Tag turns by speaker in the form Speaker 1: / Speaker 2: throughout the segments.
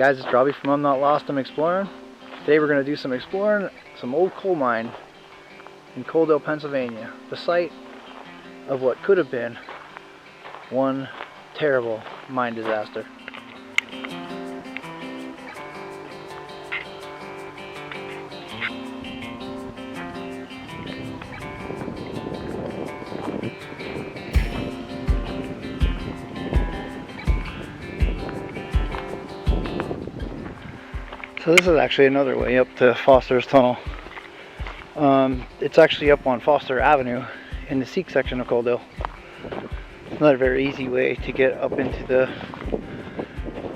Speaker 1: guys, it's Robbie from I'm Not Lost, I'm Exploring. Today we're going to do some exploring some old coal mine in Coaldale, Pennsylvania. The site of what could have been one terrible mine disaster. So this is actually another way up to Foster's Tunnel. It's actually up on Foster Avenue in the Sikh section of Coaldale. It's not a very easy way to get up into the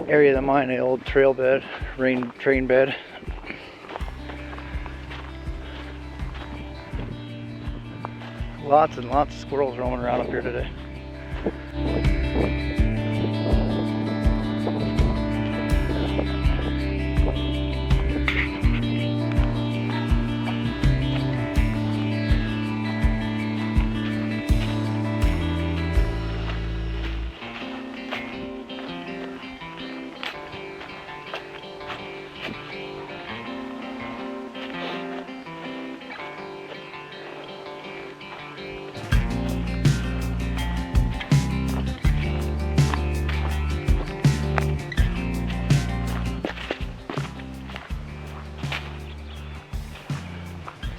Speaker 1: area of the mine, the old trail bed, train bed. Lots and lots of squirrels roaming around up here today.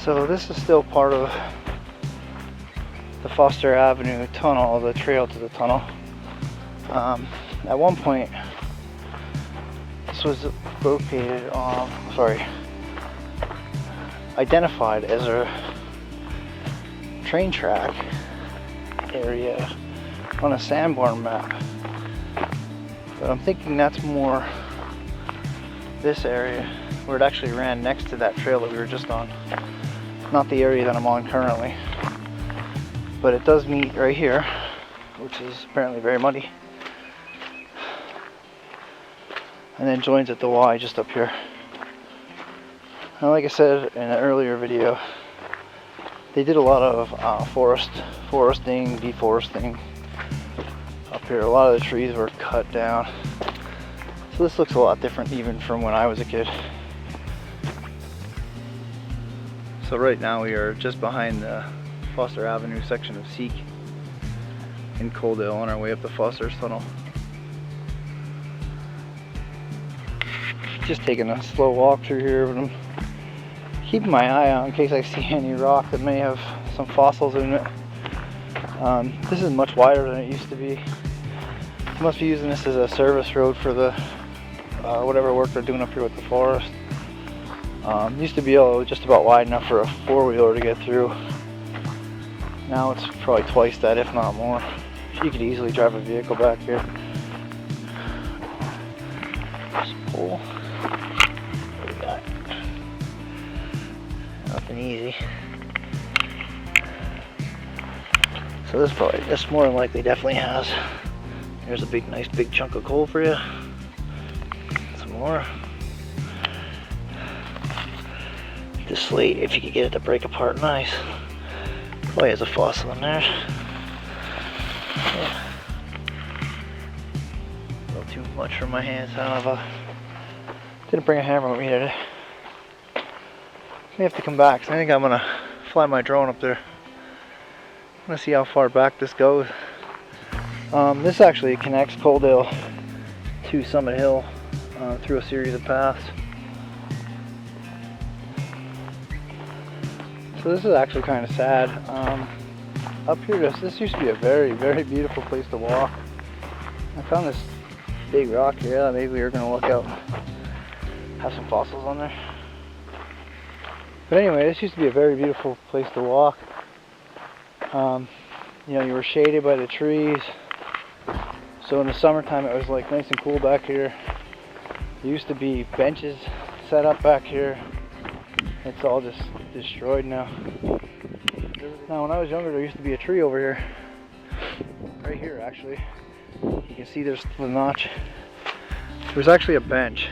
Speaker 1: So this is still part of the Foster Avenue tunnel, the trail to the tunnel. At one point, this was located on, identified as a train track area on a Sanborn map. But I'm thinking that's more this area where it actually ran next to that trail that we were just on. Not the area that I'm on currently, but it does meet right here, which is apparently very muddy, and then joins at the Y just up here. And like I said in an earlier video, they did a lot of foresting, deforesting up here. A lot of the trees were cut down, so this looks a lot different even from when I was a kid. So right now we are just behind the Foster Avenue section of Sikh in Coaldale on our way up the Foster's Tunnel. Just taking a slow walk through here, but I'm keeping my eye out in case I see any rock that may have some fossils in it. This is much wider than it used to be. They must be using this as a service road for the whatever work they're doing up here with the forest. Used to be just about wide enough for a four-wheeler to get through. Now it's probably twice that, if not more. You could easily drive a vehicle back here. Just pull. What do we got? Nothing easy. So this more than likely definitely has. Here's a nice big chunk of coal for you. Some more. The slate, if you could get it to break apart nice. Probably has a fossil in there. Yeah. A little too much for my hands. Didn't bring a hammer with me today. May have to come back, so I think I'm gonna fly my drone up there. I'm gonna see how far back this goes. This actually connects Coaldale to Summit Hill through a series of paths. So this is actually kind of sad. Up here, this used to be a very, very beautiful place to walk. I found this big rock here that maybe we were going to look out, have some fossils on there. But anyway, this used to be a very beautiful place to walk. You know, you were shaded by the trees. So in the summertime it was like nice and cool back here. There used to be benches set up back here. It's all just destroyed now. Now when I was younger there used to be a tree over here. Right here actually. You can see there's the notch. There was actually a bench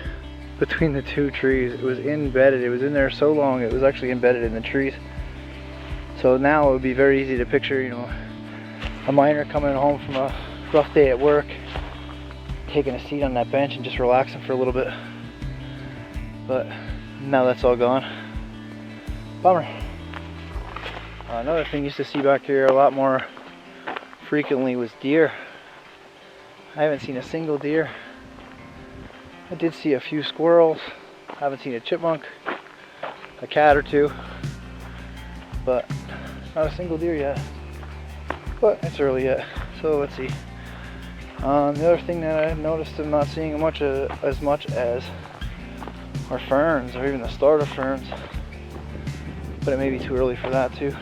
Speaker 1: between the two trees. It was embedded. It was in there so long it was actually embedded in the trees. So now it would be very easy to picture, you know, a miner coming home from a rough day at work, taking a seat on that bench and just relaxing for a little bit. But now that's all gone. Bummer. Another thing you used to see back here a lot more frequently was deer. I haven't seen a single deer. I did see a few squirrels. I haven't seen a chipmunk, a cat or two, but not a single deer yet. But it's early yet, so let's see. The other thing that I noticed I'm not seeing as much as are ferns, or even the start of ferns. But it may be too early for that too.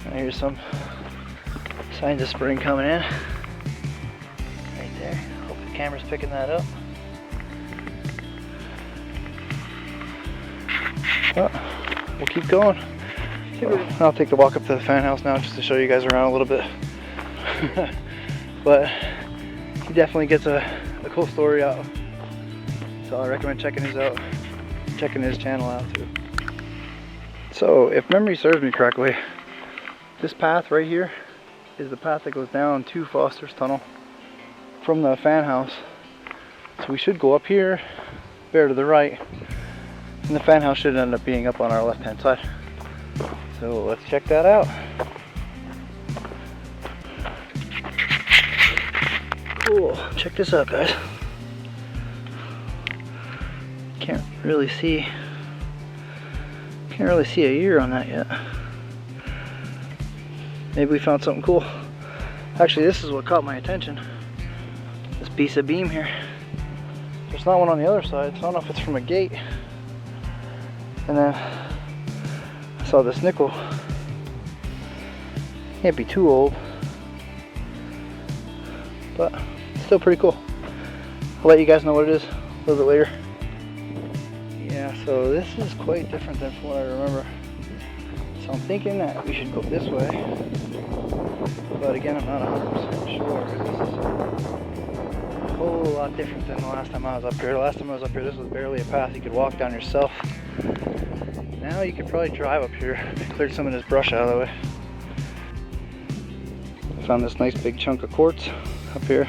Speaker 1: And here's some signs of spring coming in. Right there. Hope the camera's picking that up. Well, we'll keep going. I'll take the walk up to the fan house now just to show you guys around a little bit. But he definitely gets a cool story out. So I recommend checking his channel out too. So if memory serves me correctly, this path right here is the path that goes down to Foster's Tunnel from the fan house. So we should go up here, bear to the right, and the fan house should end up being up on our left hand side. So let's check that out. Cool, check this out guys. Can't really see a year on that yet. Maybe we found something cool. Actually, this is what caught my attention. This piece of beam here. There's not one on the other side, so I don't know if it's from a gate. And then I saw this nickel. Can't be too old, but still pretty cool. I'll let you guys know what it is a little bit later. Yeah, so this is quite different than from what I remember. So I'm thinking that we should go this way. But again, I'm not 100% sure. This is a whole lot different than the last time I was up here. The last time I was up here, this was barely a path you could walk down yourself. Now you could probably drive up here. Cleared some of this brush out of the way. Found this nice big chunk of quartz up here.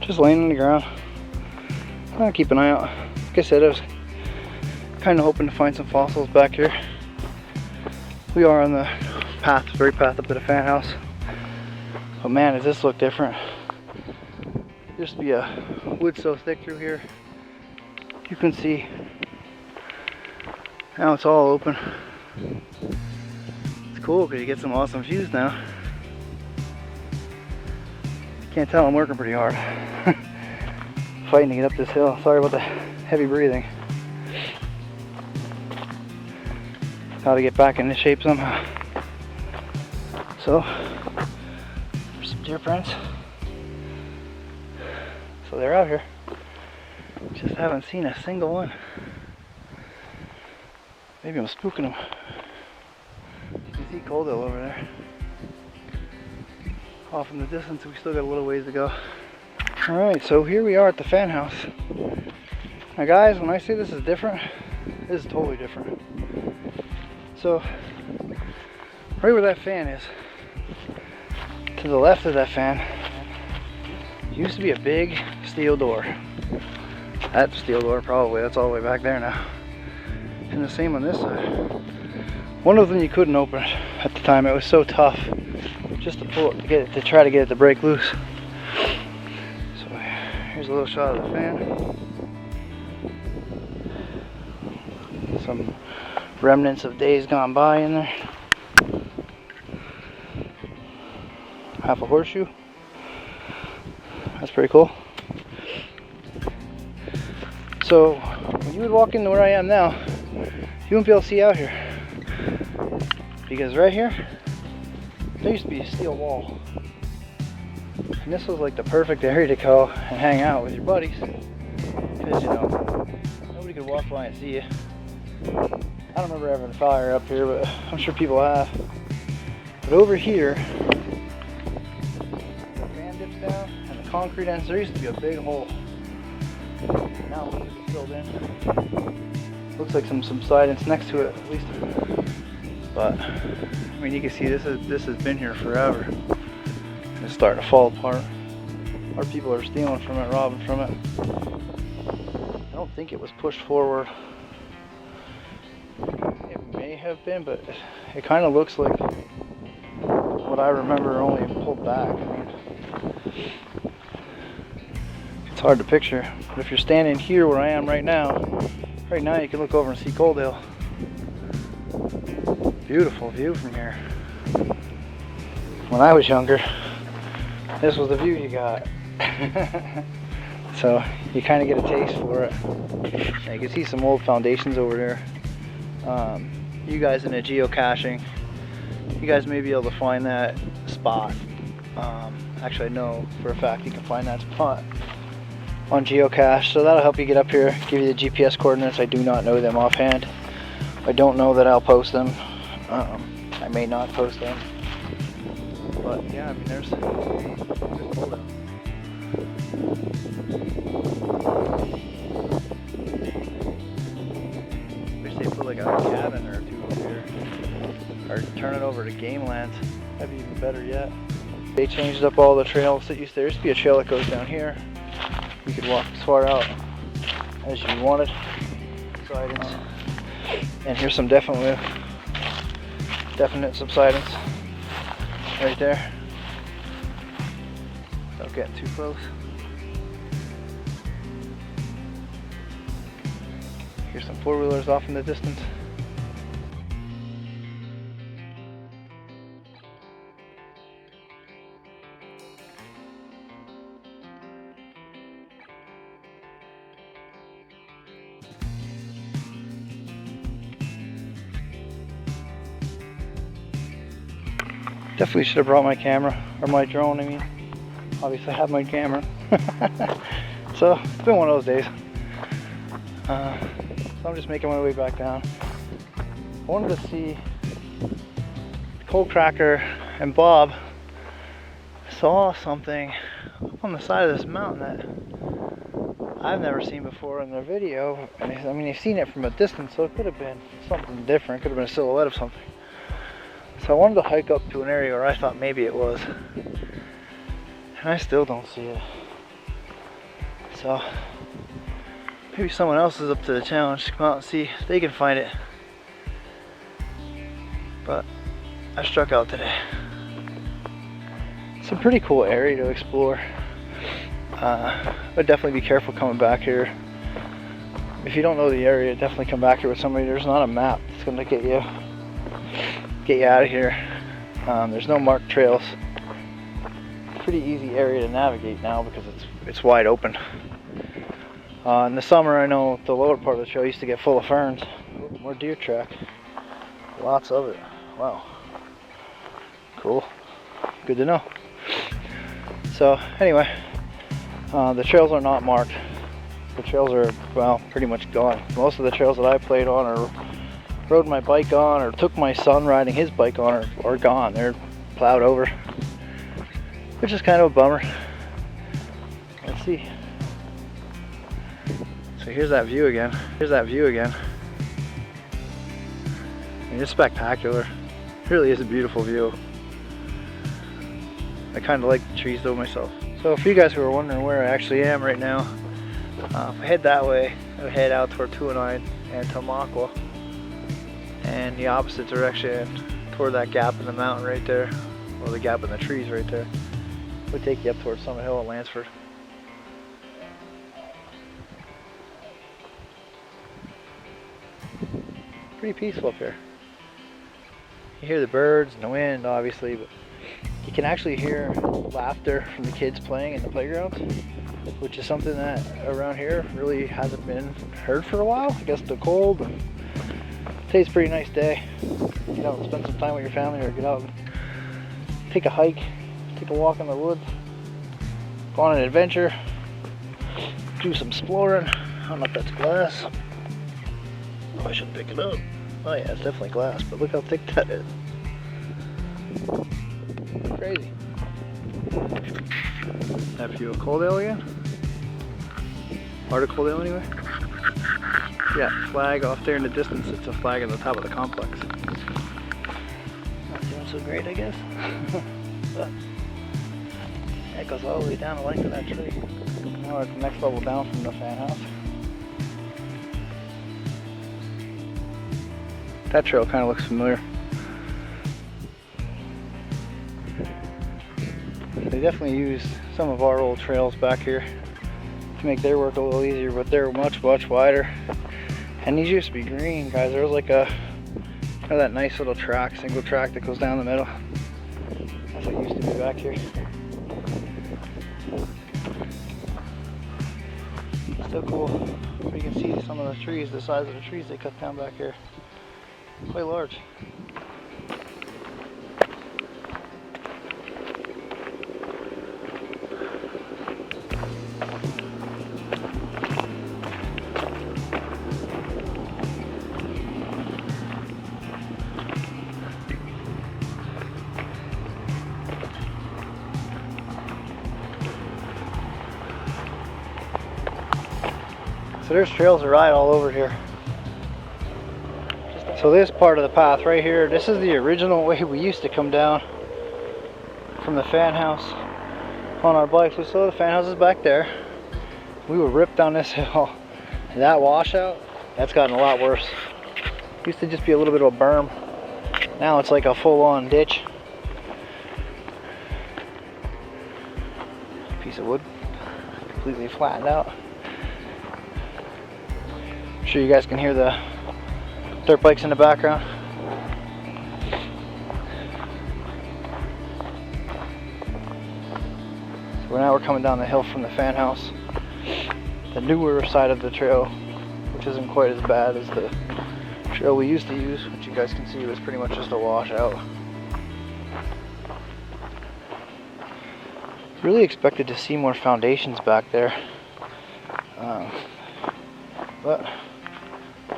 Speaker 1: Just laying on the ground. I'll keep an eye out. Like I said, I was kind of hoping to find some fossils back here. We are on the path, very path up to the fan house. But man, does this look different. There used to be a wood so thick through here. You can see now it's all open. It's cool because you get some awesome views now. Can't tell I'm working pretty hard. Fighting to get up this hill. Sorry about the heavy breathing. Gotta get back into shape somehow. So, there's some deer prints. So they're out here. Just haven't seen a single one. Maybe I'm spooking them. You can see Coldale over there. Off in the distance, we still got a little ways to go. Alright, so here we are at the fan house. Now guys, when I say this is different, this is totally different. So, right where that fan is, to the left of that fan, used to be a big steel door. That steel door probably, that's all the way back there now. And the same on this side. One of them you couldn't open at the time, it was so tough. Just to pull it, to try to get it to break loose. So here's a little shot of the fan. Some remnants of days gone by in there. Half a horseshoe. That's pretty cool. So when you would walk into where I am now, you wouldn't be able to see out here. Because right here, there used to be a steel wall. And this was like the perfect area to go and hang out with your buddies. Because, you know, nobody could walk by and see you. I don't remember having a fire up here, but I'm sure people have. But over here, the fan dips down and the concrete ends. There used to be a big hole. Now it's filled in. Looks like some subsidence next to it, at least. But I mean, you can see this has been here forever. And it's starting to fall apart. or people are stealing from it, robbing from it. I don't think it was pushed forward. It may have been, but it kind of looks like what I remember, only pulled back. I mean, it's hard to picture, but if you're standing here where I am right now you can look over and see Coaldale. Beautiful view from here. When I was younger, this was the view you got. So you kind of get a taste for it. Now you can see some old foundations over there. You guys in the geocaching, you guys may be able to find that spot. Actually, I know for a fact you can find that spot on geocache, so that'll help you get up here, give you the GPS coordinates. I do not know them offhand. I don't know that I'll post them. I may not post them, but yeah, I mean there's Coaldale. Wish they put like a cabin or two up here, or turn it over to game lands. That'd be even better yet. They changed up all the trails that there used to be a trail that goes down here. You could walk as far out as you wanted. Subsidence. And here's some definite subsidence right there. Don't get too close. Here's some four-wheelers off in the distance. Definitely should have brought my camera, or my drone, I mean. Obviously I have my camera. So, it's been one of those days. So I'm just making my way back down. I wanted to see Cold Cracker and Bob saw something up on the side of this mountain that I've never seen before in their video. And I mean, they've seen it from a distance, so it could have been something different. It could have been a silhouette of something. So I wanted to hike up to an area where I thought maybe it was, and I still don't see it. So maybe someone else is up to the challenge to come out and see if they can find it. But I struck out today. It's a pretty cool area to explore. But definitely be careful coming back here. If you don't know the area, definitely come back here with somebody. There's not a map that's going to get you out of here. There's no marked trails. Pretty easy area to navigate now because it's wide open. In the summer, I know the lower part of the trail used to get full of ferns. Ooh, more deer track. Lots of it. Wow. Cool. Good to know. So anyway, the trails are not marked. The trails are, well, pretty much gone. Most of the trails that I played on or rode my bike on or took my son riding his bike on are gone. They're plowed over, which is kind of a bummer. Let's see. So here's that view again. Here's that view again. I mean, it's spectacular. It really is a beautiful view. I kind of like the trees though myself. So for you guys who are wondering where I actually am right now, if I head that way, I head out toward 209 and Tamaqua, and the opposite direction toward that gap in the mountain right there, or the gap in the trees right there, would take you up towards Summit Hill and Lansford. Pretty peaceful up here. You hear the birds and the wind obviously, but you can actually hear laughter from the kids playing in the playgrounds, which is something that around here really hasn't been heard for a while. I guess the cold, and today's a pretty nice day. Get out and spend some time with your family, or get out and take a hike, take a walk in the woods, go on an adventure, do some exploring. I don't know if that's glass. Oh, I should pick it up. Oh yeah, it's definitely glass, but look how thick that is. Crazy. That view of Coaldale again? Part of Coaldale anyway? Yeah, flag off there in the distance. It's a flag on the top of the complex. Not doing so great, I guess. But It goes all the way down the length of that tree. Now we're at the next level down from the fan house. That trail kind of looks familiar. They definitely used some of our old trails back here to make their work a little easier, but they're much wider. And these used to be green, guys. There was like a kind of that nice little track, single track that goes down the middle. That's what used to be back here. Still cool. You can see some of the trees, the size of the trees they cut down back here. Quite large. So there's trails to ride all over here. So this part of the path right here, this is the original way we used to come down from the fan house on our bikes. We saw the fan houses back there. We would rip down this hill. And that washout, that's gotten a lot worse. It used to just be a little bit of a berm. Now it's like a full-on ditch. Piece of wood, completely flattened out. I'm sure you guys can hear the dirt bikes in the background. So now we're coming down the hill from the fan house. The newer side of the trail, which isn't quite as bad as the trail we used to use, which you guys can see was pretty much just a washout. Really expected to see more foundations back there. But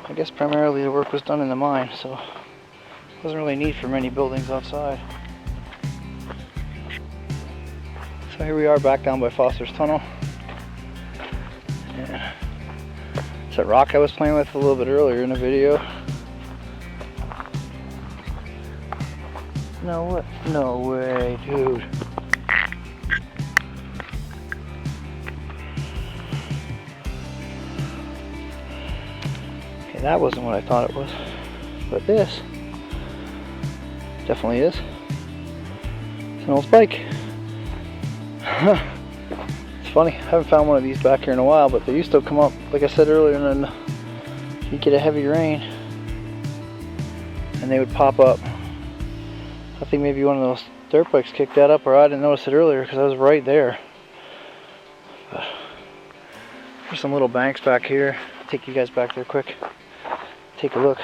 Speaker 1: I guess primarily the work was done in the mine, so wasn't really need for many buildings outside. So here we are back down by Foster's Tunnel. And it's that rock I was playing with a little bit earlier in the video. No what? No way, dude. Okay, that wasn't what I thought it was. But this definitely is. It's an old spike. It's funny, I haven't found one of these back here in a while, but they used to come up, like I said earlier, and then you'd get a heavy rain and they would pop up. I think maybe one of those dirt bikes kicked that up, or I didn't notice it earlier because I was right there. But there's some little banks back here. I'll take you guys back there quick. Take a look.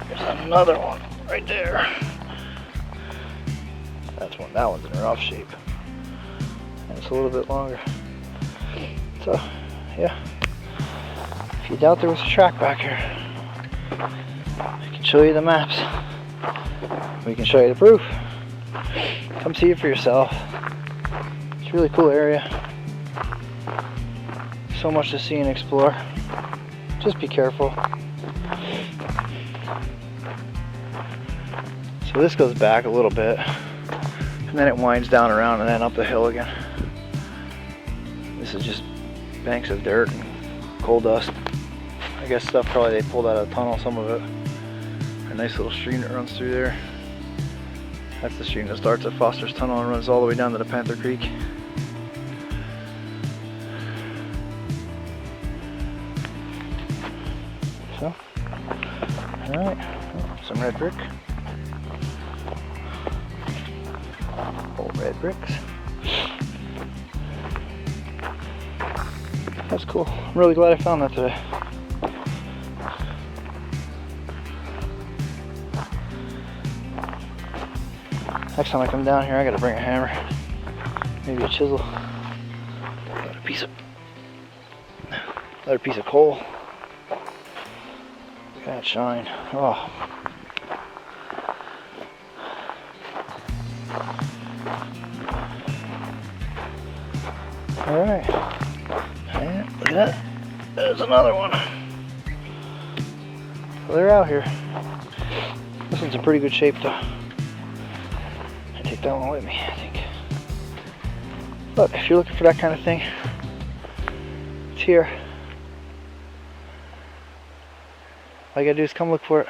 Speaker 1: There's another one right there. That's one. That one's in rough shape. And it's a little bit longer. So, yeah. If you doubt there was a track back here, I can show you the maps. We can show you the proof. Come see it for yourself. It's a really cool area. So much to see and explore. Just be careful. So this goes back a little bit, and then it winds down around and then up the hill again. This is just banks of dirt and coal dust. I guess stuff probably they pulled out of the tunnel, some of it. A nice little stream that runs through there. That's the stream that starts at Foster's Tunnel and runs all the way down to the Panther Creek. So, alright, some red brick. Old red bricks. That's cool. I'm really glad I found that today. Next time I come down here, I gotta bring a hammer, maybe a chisel, another piece of coal. Look at that shine. Oh. All right. And look at that. There's another one. So they're out here. This one's in pretty good shape though. Take that one with me, I think. Look, if you're looking for that kind of thing, it's here. All you gotta do is come look for it.